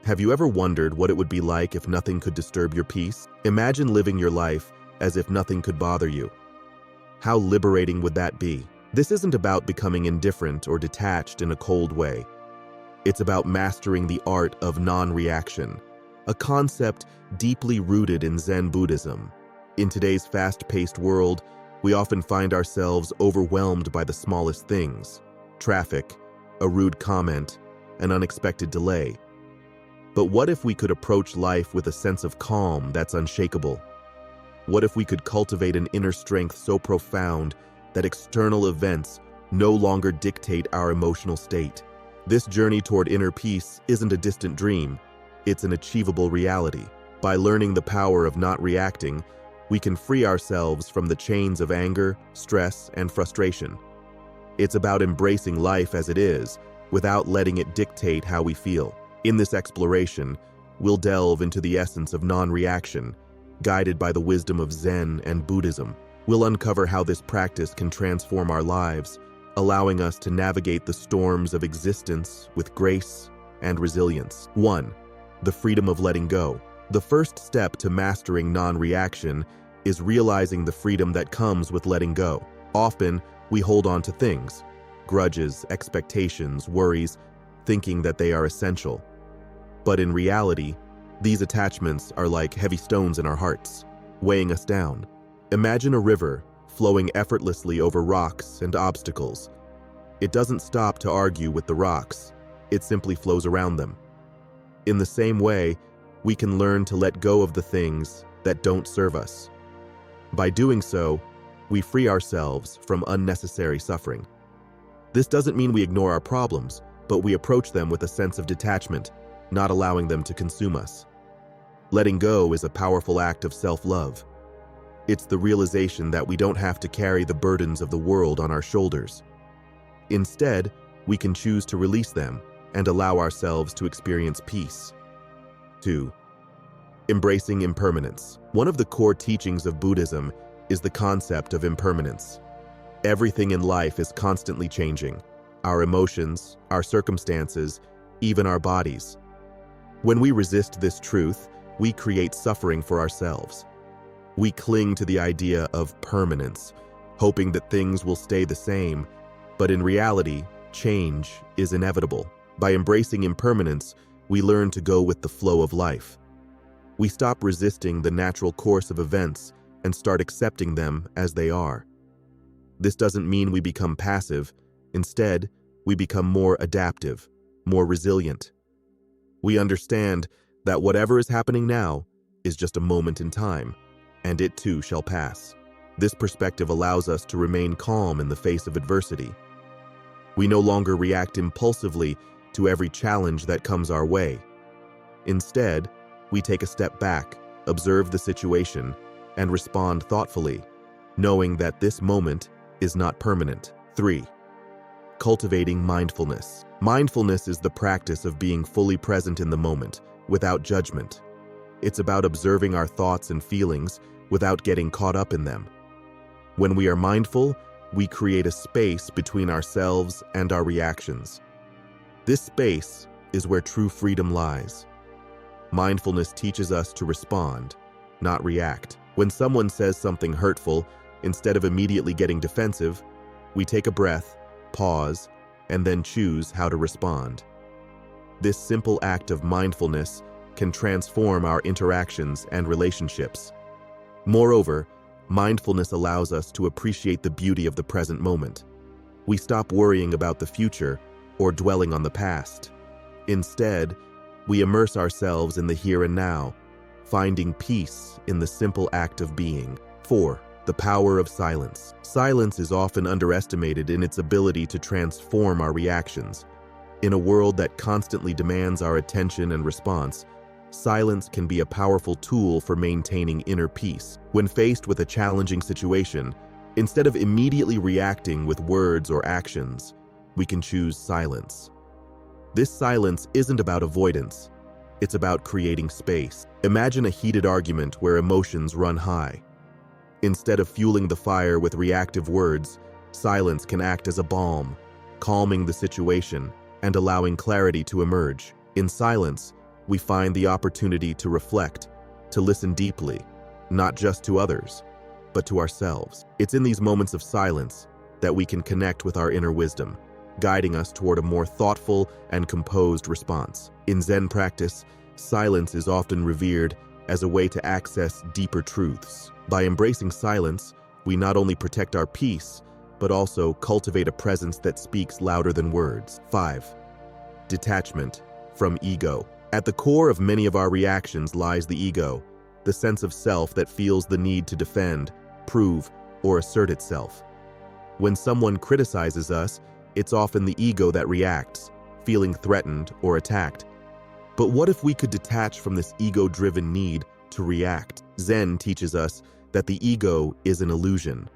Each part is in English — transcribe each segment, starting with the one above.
Have you ever wondered what it would be like if nothing could disturb your peace? Imagine living your life as if nothing could bother you. How liberating would that be? This isn't about becoming indifferent or detached in a cold way. It's about mastering the art of non-reaction, a concept deeply rooted in Zen Buddhism. In today's fast-paced world, we often find ourselves overwhelmed by the smallest things: traffic, a rude comment, an unexpected delay. But what if we could approach life with a sense of calm that's unshakable? What if we could cultivate an inner strength so profound that external events no longer dictate our emotional state? This journey toward inner peace isn't a distant dream, it's an achievable reality. By learning the power of not reacting, we can free ourselves from the chains of anger, stress, and frustration. It's about embracing life as it is, without letting it dictate how we feel. In this exploration, we'll delve into the essence of non-reaction, guided by the wisdom of Zen and Buddhism. We'll uncover how this practice can transform our lives, allowing us to navigate the storms of existence with grace and resilience. 1. The freedom of letting go. The first step to mastering non-reaction is realizing the freedom that comes with letting go. Often, we hold on to things, grudges, expectations, worries, thinking that they are essential. But in reality, these attachments are like heavy stones in our hearts, weighing us down. Imagine a river flowing effortlessly over rocks and obstacles. It doesn't stop to argue with the rocks, it simply flows around them. In the same way, we can learn to let go of the things that don't serve us. By doing so, we free ourselves from unnecessary suffering. This doesn't mean we ignore our problems, but we approach them with a sense of detachment, not allowing them to consume us. Letting go is a powerful act of self-love. It's the realization that we don't have to carry the burdens of the world on our shoulders. Instead, we can choose to release them and allow ourselves to experience peace. 2. Embracing impermanence. One of the core teachings of Buddhism is the concept of impermanence. Everything in life is constantly changing: our emotions, our circumstances, even our bodies. When we resist this truth, we create suffering for ourselves. We cling to the idea of permanence, hoping that things will stay the same, but in reality, change is inevitable. By embracing impermanence, we learn to go with the flow of life. We stop resisting the natural course of events and start accepting them as they are. This doesn't mean we become passive. Instead, we become more adaptive, more resilient. We understand that whatever is happening now is just a moment in time, and it too shall pass. This perspective allows us to remain calm in the face of adversity. We no longer react impulsively to every challenge that comes our way. Instead, we take a step back, observe the situation, and respond thoughtfully, knowing that this moment is not permanent. 3. Cultivating mindfulness. Mindfulness is the practice of being fully present in the moment, without judgment. It's about observing our thoughts and feelings without getting caught up in them. When we are mindful, we create a space between ourselves and our reactions. This space is where true freedom lies. Mindfulness teaches us to respond, not react. When someone says something hurtful, instead of immediately getting defensive, we take a breath, pause, and then choose how to respond. This simple act of mindfulness can transform our interactions and relationships. Moreover, mindfulness allows us to appreciate the beauty of the present moment. We stop worrying about the future or dwelling on the past. Instead, we immerse ourselves in the here and now, finding peace in the simple act of being. 4. The power of silence. Silence is often underestimated in its ability to transform our reactions. In a world that constantly demands our attention and response, silence can be a powerful tool for maintaining inner peace. When faced with a challenging situation, instead of immediately reacting with words or actions, we can choose silence. This silence isn't about avoidance, it's about creating space. Imagine a heated argument where emotions run high. Instead of fueling the fire with reactive words, silence can act as a balm, calming the situation and allowing clarity to emerge. In silence, we find the opportunity to reflect, to listen deeply, not just to others, but to ourselves. It's in these moments of silence that we can connect with our inner wisdom, guiding us toward a more thoughtful and composed response. In Zen practice, silence is often revered as a way to access deeper truths. By embracing silence, we not only protect our peace, but also cultivate a presence that speaks louder than words. 5. Detachment from ego. At the core of many of our reactions lies the ego, the sense of self that feels the need to defend, prove, or assert itself. When someone criticizes us, it's often the ego that reacts, feeling threatened or attacked. But what if we could detach from this ego-driven need to react? Zen teaches us that the ego is an illusion,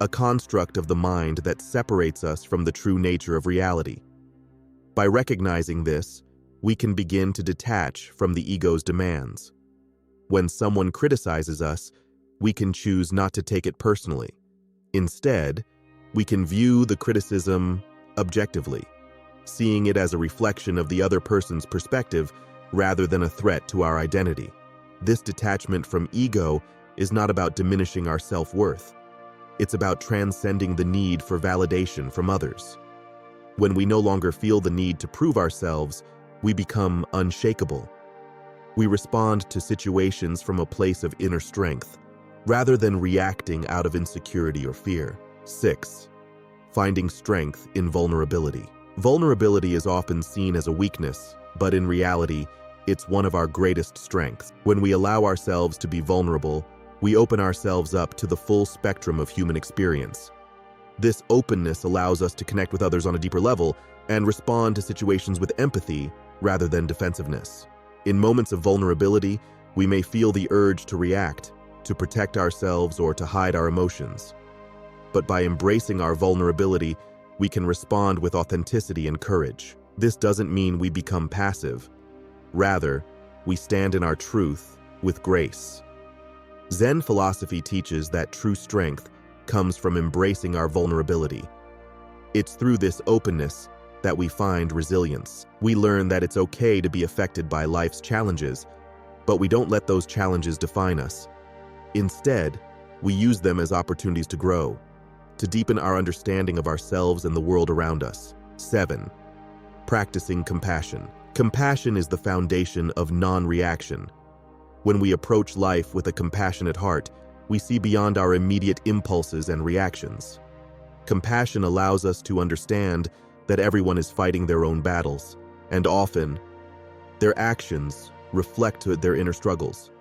a construct of the mind that separates us from the true nature of reality. By recognizing this, we can begin to detach from the ego's demands. When someone criticizes us, we can choose not to take it personally. Instead, we can view the criticism objectively, seeing it as a reflection of the other person's perspective rather than a threat to our identity. This detachment from ego is not about diminishing our self-worth. It's about transcending the need for validation from others. When we no longer feel the need to prove ourselves, we become unshakable. We respond to situations from a place of inner strength, rather than reacting out of insecurity or fear. 6. Finding strength in vulnerability. Vulnerability is often seen as a weakness, but in reality, it's one of our greatest strengths. When we allow ourselves to be vulnerable, we open ourselves up to the full spectrum of human experience. This openness allows us to connect with others on a deeper level and respond to situations with empathy rather than defensiveness. In moments of vulnerability, we may feel the urge to react, to protect ourselves, or to hide our emotions. But by embracing our vulnerability, we can respond with authenticity and courage. This doesn't mean we become passive. Rather, we stand in our truth with grace. Zen philosophy teaches that true strength comes from embracing our vulnerability. It's through this openness that we find resilience. We learn that it's okay to be affected by life's challenges, but we don't let those challenges define us. Instead, we use them as opportunities to grow, to deepen our understanding of ourselves and the world around us. 7. Practicing compassion. Compassion is the foundation of non-reaction. When we approach life with a compassionate heart, we see beyond our immediate impulses and reactions. Compassion allows us to understand that everyone is fighting their own battles, and often, their actions reflect their inner struggles,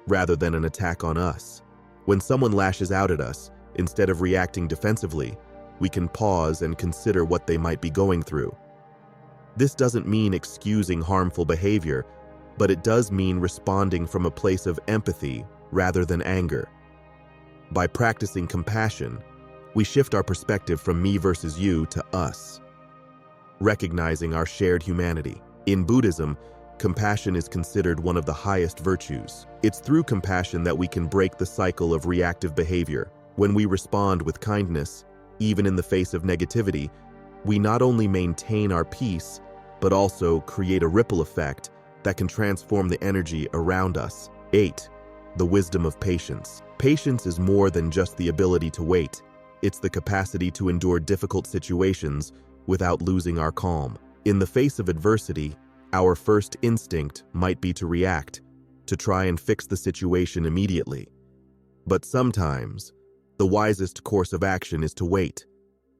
rather than an attack on us. When someone lashes out at us, instead of reacting defensively, we can pause and consider what they might be going through. This doesn't mean excusing harmful behavior, but it does mean responding from a place of empathy rather than anger. By practicing compassion, we shift our perspective from me versus you to us, recognizing our shared humanity. In Buddhism, compassion is considered one of the highest virtues. It's through compassion that we can break the cycle of reactive behavior. When we respond with kindness, even in the face of negativity, we not only maintain our peace, but also create a ripple effect that can transform the energy around us. 8. The wisdom of patience. Patience is more than just the ability to wait. It's the capacity to endure difficult situations without losing our calm. In the face of adversity, our first instinct might be to react, to try and fix the situation immediately. But sometimes, the wisest course of action is to wait,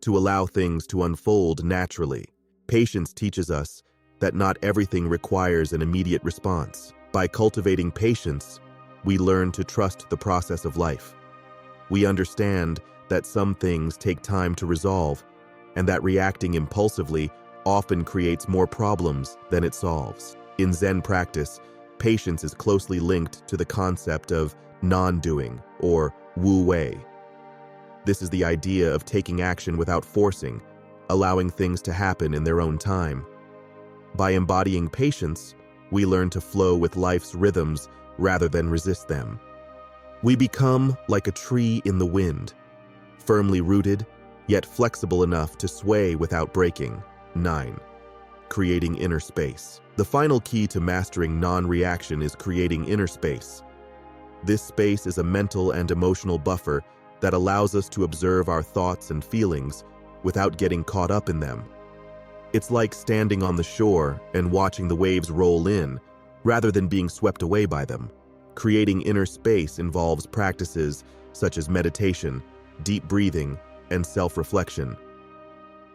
to allow things to unfold naturally. Patience teaches us that not everything requires an immediate response. By cultivating patience, we learn to trust the process of life. We understand that some things take time to resolve, and that reacting impulsively often creates more problems than it solves. In Zen practice, patience is closely linked to the concept of non-doing, or wu wei. This is the idea of taking action without forcing, allowing things to happen in their own time. By embodying patience, we learn to flow with life's rhythms rather than resist them. We become like a tree in the wind, firmly rooted, yet flexible enough to sway without breaking. 9. creating inner space. The final key to mastering non-reaction is creating inner space. This space is a mental and emotional buffer that allows us to observe our thoughts and feelings without getting caught up in them. It's like standing on the shore and watching the waves roll in, rather than being swept away by them. Creating inner space involves practices such as meditation, deep breathing, and self-reflection.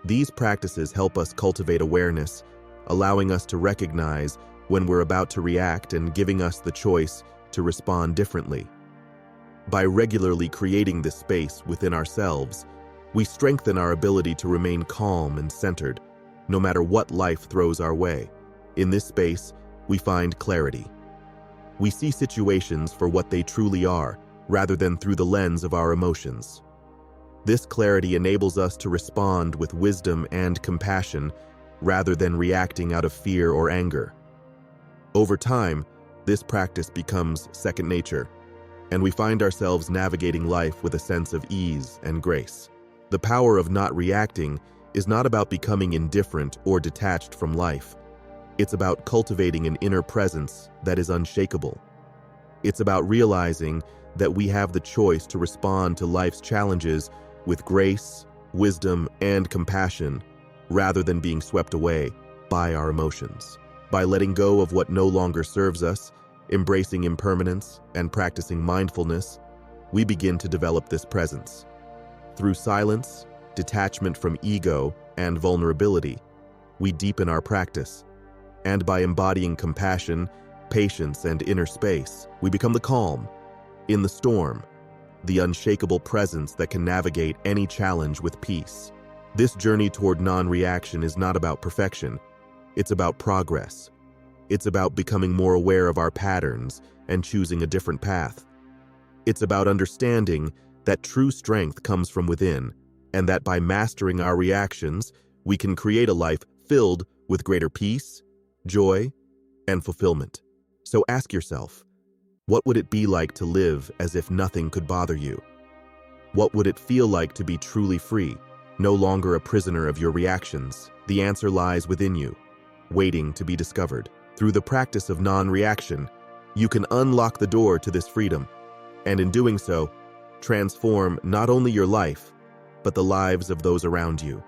These practices help us cultivate awareness, allowing us to recognize when we're about to react and giving us the choice to respond differently. By regularly creating this space within ourselves, we strengthen our ability to remain calm and centered, no matter what life throws our way. In this space, we find clarity. We see situations for what they truly are, rather than through the lens of our emotions. This clarity enables us to respond with wisdom and compassion, rather than reacting out of fear or anger. Over time, this practice becomes second nature, and we find ourselves navigating life with a sense of ease and grace. The power of not reacting is not about becoming indifferent or detached from life. It's about cultivating an inner presence that is unshakable. It's about realizing that we have the choice to respond to life's challenges with grace, wisdom, and compassion, rather than being swept away by our emotions. By letting go of what no longer serves us, embracing impermanence, and practicing mindfulness, we begin to develop this presence. Through silence, detachment from ego, and vulnerability, we deepen our practice. And by embodying compassion, patience, and inner space, we become the calm in the storm, the unshakable presence that can navigate any challenge with peace. This journey toward non-reaction is not about perfection. It's about progress. It's about becoming more aware of our patterns and choosing a different path. It's about understanding that true strength comes from within, and that by mastering our reactions, we can create a life filled with greater peace, joy, and fulfillment. So ask yourself, what would it be like to live as if nothing could bother you? What would it feel like to be truly free, no longer a prisoner of your reactions? The answer lies within you, waiting to be discovered. Through the practice of non-reaction, you can unlock the door to this freedom, and in doing so, transform not only your life, but the lives of those around you.